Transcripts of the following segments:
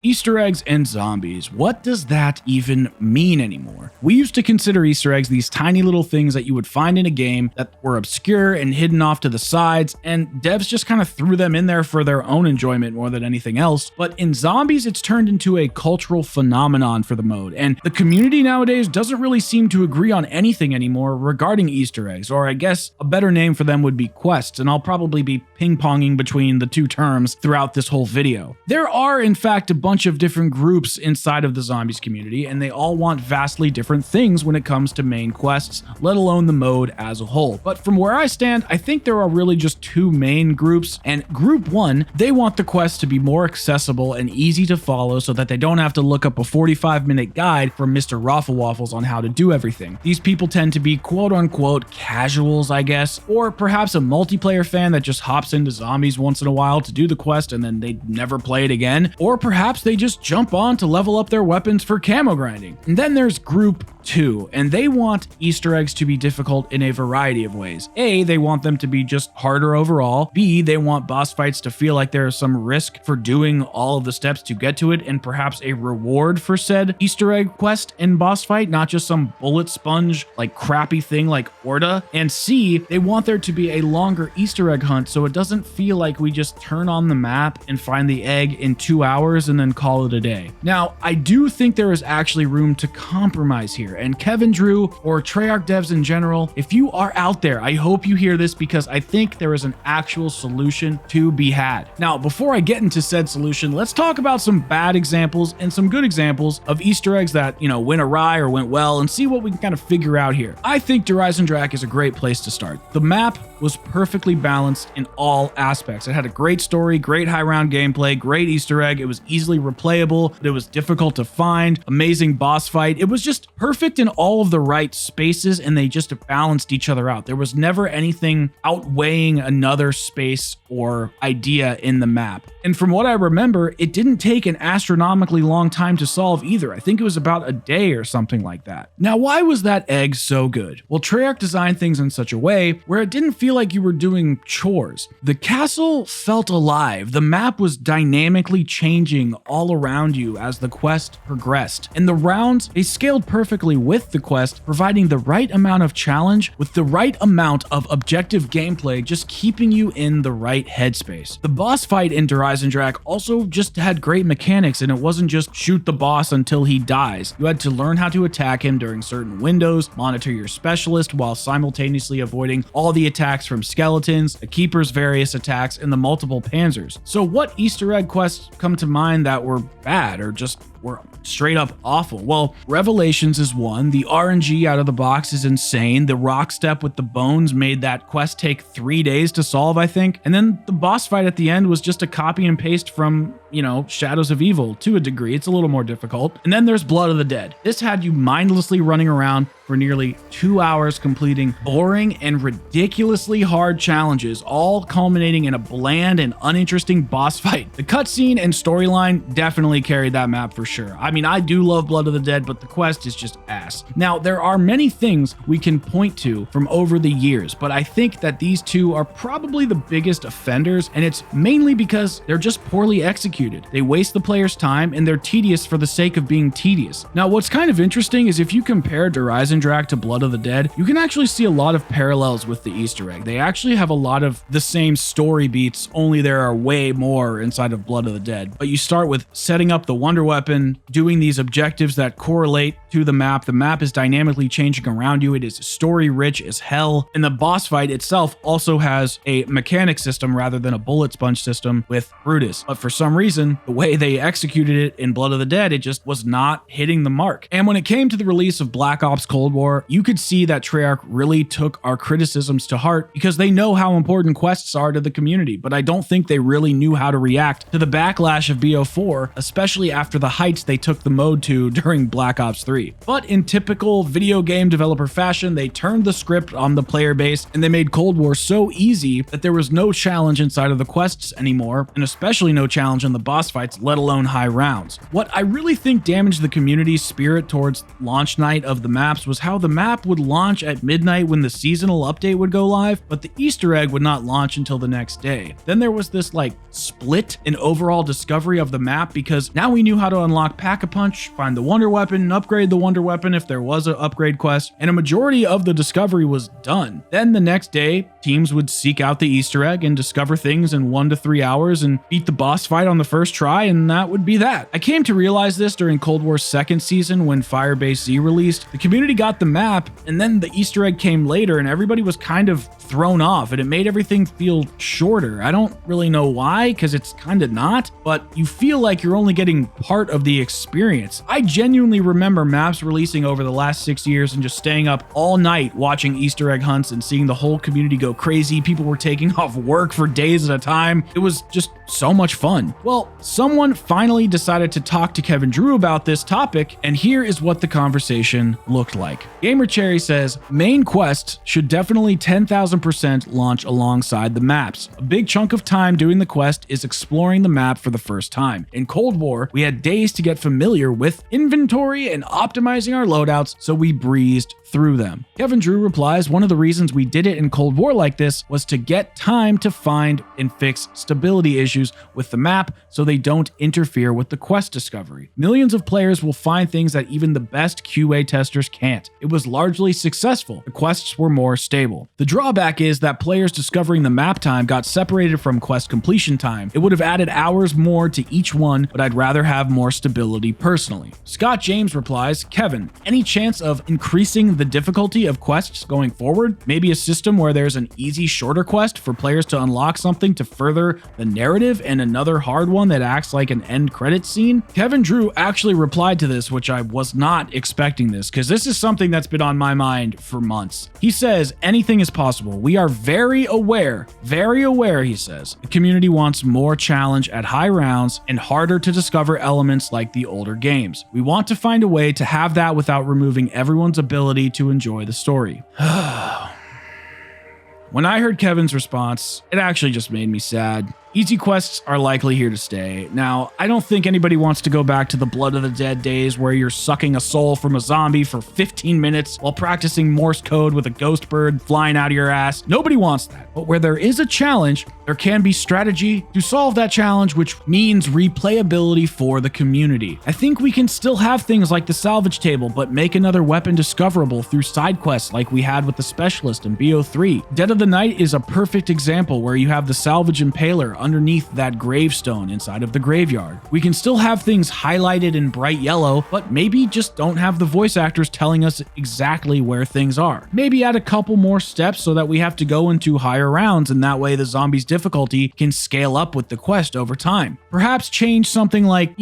Easter eggs and zombies. What does that even mean anymore? We used to consider Easter eggs these tiny little things that you would find in a game that were obscure and hidden off to the sides, and devs just kind of threw them in there for their own enjoyment more than anything else. But in zombies, it's turned into a cultural phenomenon for the mode, and the community nowadays doesn't really seem to agree on anything anymore regarding Easter eggs, or I guess a better name for them would be quests, and I'll probably be ping-ponging between the two terms throughout this whole video. There are, in fact, a bunch of different groups inside of the zombies community, and they all want vastly different things when it comes to main quests, let alone the mode as a whole. But from where I stand, I think there are really just two main groups, and group one, they want the quests to be more accessible and easy to follow so that they don't have to look up a 45-minute guide from Mr. Raffle Waffles on how to do everything. These people tend to be quote-unquote casuals, I guess, or perhaps a multiplayer fan that just hops into zombies once in a while to do the quest and then they never play it again, or perhaps they just jump on to level up their weapons for camo grinding. And then there's group 2, and they want Easter eggs to be difficult in a variety of ways. A, they want them to be just harder overall. B, they want boss fights to feel like there is some risk for doing all of the steps to get to it, and perhaps a reward for said Easter egg quest and boss fight, not just some bullet sponge like crappy thing like Orda. And C, they want there to be a longer Easter egg hunt so it doesn't feel like we just turn on the map and find the egg in 2 hours and then call it a day. Now, I do think there is actually room to compromise here, and Kevin Drew or Treyarch devs in general, if you are out there, I hope you hear this because I think there is an actual solution to be had. Now, before I get into said solution, let's talk about some bad examples and some good examples of Easter eggs that, went awry or went well, and see what we can kind of figure out here. I think Drak is a great place to start. The map was perfectly balanced in all aspects. It had a great story, great high round gameplay, great Easter egg. It was easily replayable, but it was difficult to find, amazing boss fight. It was just perfect in all of the right spaces, and they just balanced each other out. There was never anything outweighing another space or idea in the map. And from what I remember, it didn't take an astronomically long time to solve either. I think it was about a day or something like that. Now, why was that egg so good? Well, Treyarch designed things in such a way where it didn't feel like you were doing chores. The castle felt alive. The map was dynamically changing all around you as the quest progressed. And the rounds, they scaled perfectly with the quest, providing the right amount of challenge with the right amount of objective gameplay, just keeping you in the right headspace. The boss fight in Drak also just had great mechanics, and it wasn't just shoot the boss until he dies. You had to learn how to attack him during certain windows, monitor your specialist while simultaneously avoiding all the attacks from skeletons, the keeper's various attacks, and the multiple panzers. So what Easter egg quests come to mind that were bad or just were straight up awful? Well, Revelations is one. The RNG out of the box is insane. The rock step with the bones made that quest take 3 days to solve, I think. And then the boss fight at the end was just a copy and paste from, Shadows of Evil to a degree. It's a little more difficult. And then there's Blood of the Dead. This had you mindlessly running around for nearly 2 hours completing boring and ridiculously hard challenges, all culminating in a bland and uninteresting boss fight. The cutscene and storyline definitely carried that map for sure. I mean, I do love Blood of the Dead, but the quest is just ass. Now, there are many things we can point to from over the years, but I think that these two are probably the biggest offenders, and it's mainly because they're just poorly executed. They waste the player's time, and they're tedious for the sake of being tedious. Now, what's kind of interesting is if you compare Drak to Blood of the Dead, you can actually see a lot of parallels with the Easter egg. They actually have a lot of the same story beats, only there are way more inside of Blood of the Dead. But you start with setting up the wonder weapon, doing these objectives that correlate to the map. The map is dynamically changing around you. It is story rich as hell. And the boss fight itself also has a mechanic system rather than a bullet sponge system with Brutus. But for some reason, the way they executed it in Blood of the Dead, it just was not hitting the mark. And when it came to the release of Black Ops Cold War, you could see that Treyarch really took our criticisms to heart because they know how important quests are to the community, but I don't think they really knew how to react to the backlash of BO4, especially after the heights they took the mode to during Black Ops 3. But in typical video game developer fashion, they turned the script on the player base and they made Cold War so easy that there was no challenge inside of the quests anymore, and especially no challenge in the boss fights, let alone high rounds. What I really think damaged the community's spirit towards launch night of the maps was how the map would launch at midnight when the seasonal update would go live, but the Easter egg would not launch until the next day. Then there was this like split in overall discovery of the map, because now we knew how to unlock Pack-a-Punch, find the wonder weapon, upgrade the wonder weapon if there was an upgrade quest, and a majority of the discovery was done. Then the next day, teams would seek out the Easter egg and discover things in 1 to 3 hours and beat the boss fight on the first try, and that would be that. I came to realize this during Cold War's second season when Firebase Z released. The community got the map, and then the Easter egg came later, and everybody was kind of thrown off, and it made everything feel shorter. I don't really know why, because it's kind of not, but you feel like you're only getting part of the experience. I genuinely remember maps releasing over the last 6 years and just staying up all night watching Easter egg hunts and seeing the whole community go crazy. People were taking off work for days at a time. It was just so much fun. Well, someone finally decided to talk to Kevin Drew about this topic, and here is what the conversation looked like. Gamer Cherry says, main quests should definitely 10,000% launch alongside the maps. A big chunk of time doing the quest is exploring the map for the first time. In Cold War, we had days to get familiar with inventory and optimizing our loadouts, so we breezed through them. Kevin Drew replies, one of the reasons we did it in Cold War like this was to get time to find and fix stability issues with the map so they don't interfere with the quest discovery. Millions of players will find things that even the best QA testers can't. It was largely successful. The quests were more stable. The drawback is that players discovering the map time got separated from quest completion time. It would have added hours more to each one, but I'd rather have more stability personally. Scott James replies, Kevin, any chance of increasing the difficulty of quests going forward? Maybe a system where there's an easy, shorter quest for players to unlock something to further the narrative and another hard one that acts like an end credit scene? Kevin Drew actually replied to this, which I was not expecting this, because this is something that's been on my mind for months. He says, anything is possible. We are very aware, he says. The community wants more challenge at high rounds and harder to discover elements like the older games. We want to find a way to have that without removing everyone's ability to enjoy the story. When I heard Kevin's response, it actually just made me sad. Easy quests are likely here to stay. Now, I don't think anybody wants to go back to the Blood of the Dead days where you're sucking a soul from a zombie for 15 minutes while practicing Morse code with a ghost bird flying out of your ass. Nobody wants that. But where there is a challenge, there can be strategy to solve that challenge, which means replayability for the community. I think we can still have things like the salvage table, but make another weapon discoverable through side quests like we had with the Specialist in BO3. Dead of the Night is a perfect example where you have the salvage impaler underneath that gravestone inside of the graveyard. We can still have things highlighted in bright yellow, but maybe just don't have the voice actors telling us exactly where things are. Maybe add a couple more steps so that we have to go into higher rounds, and that way the zombies' difficulty can scale up with the quest over time. Perhaps change something like,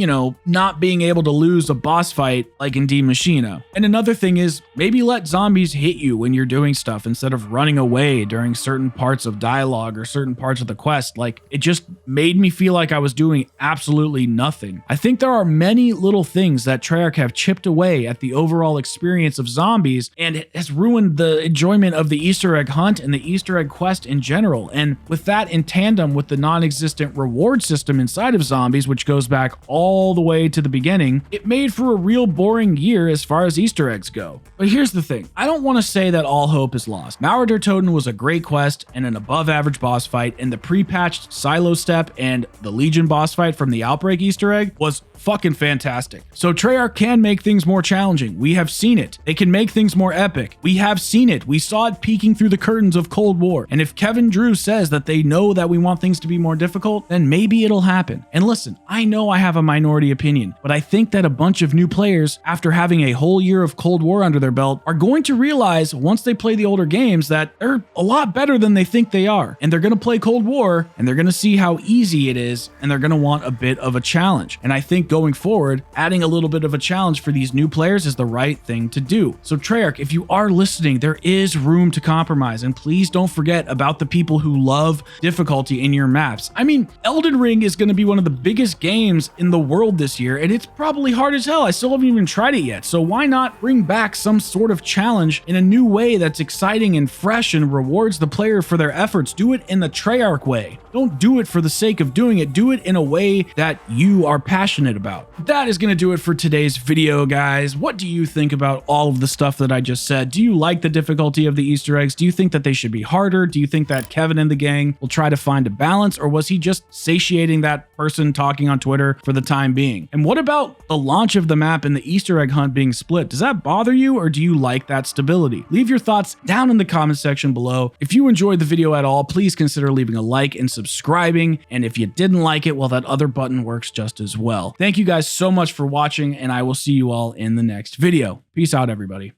not being able to lose a boss fight like in Die Maschine. And another thing is, maybe let zombies hit you when you're doing stuff instead of running away during certain parts of dialogue or certain parts of the quest. Like, it just made me feel like I was doing absolutely nothing. I think there are many little things that Treyarch have chipped away at the overall experience of zombies, and it has ruined the enjoyment of the Easter egg hunt and the Easter egg quest in general. And with that in tandem with the non-existent reward system inside of zombies, which goes back all the way to the beginning, it made for a real boring year as far as Easter eggs go. But here's the thing. I don't want to say that all hope is lost. Mauer der Toten was a great quest and an above average boss fight, and the pre-patched Silo step and the Legion boss fight from the Outbreak Easter egg was fucking fantastic. So Treyarch can make things more challenging. We have seen it. They can make things more epic. We have seen it. We saw it peeking through the curtains of Cold War. And if Kevin Drew says that they know that we want things to be more difficult, then maybe it'll happen. And listen, I know I have a minority opinion, but I think that a bunch of new players, after having a whole year of Cold War under their belt, are going to realize once they play the older games that they're a lot better than they think they are. And they're going to play Cold War, and they're going to see how easy it is, and they're going to want a bit of a challenge. And I think going forward, adding a little bit of a challenge for these new players is the right thing to do. So Treyarch, if you are listening, there is room to compromise, and please don't forget about the people who love difficulty in your maps. I mean, Elden Ring is going to be one of the biggest games in the world this year, and it's probably hard as hell. I still haven't even tried it yet. So why not bring back some sort of challenge in a new way that's exciting and fresh and rewards the player for their efforts? Do it in the Treyarch way. Don't do it for the sake of doing it. Do it in a way that you are passionate about. That is going to do it for today's video, guys. What do you think about all of the stuff that I just said? Do you like the difficulty of the Easter eggs? Do you think that they should be harder? Do you think that Kevin and the gang will try to find a balance, or was he just satiating that person talking on Twitter for the time being? And what about the launch of the map and the Easter egg hunt being split? Does that bother you, or do you like that stability? Leave your thoughts down in the comment section below. If you enjoyed the video at all, please consider leaving a like and subscribing. And if you didn't like it, well, that other button works just as well. Thank you guys so much for watching, and I will see you all in the next video. Peace out, everybody.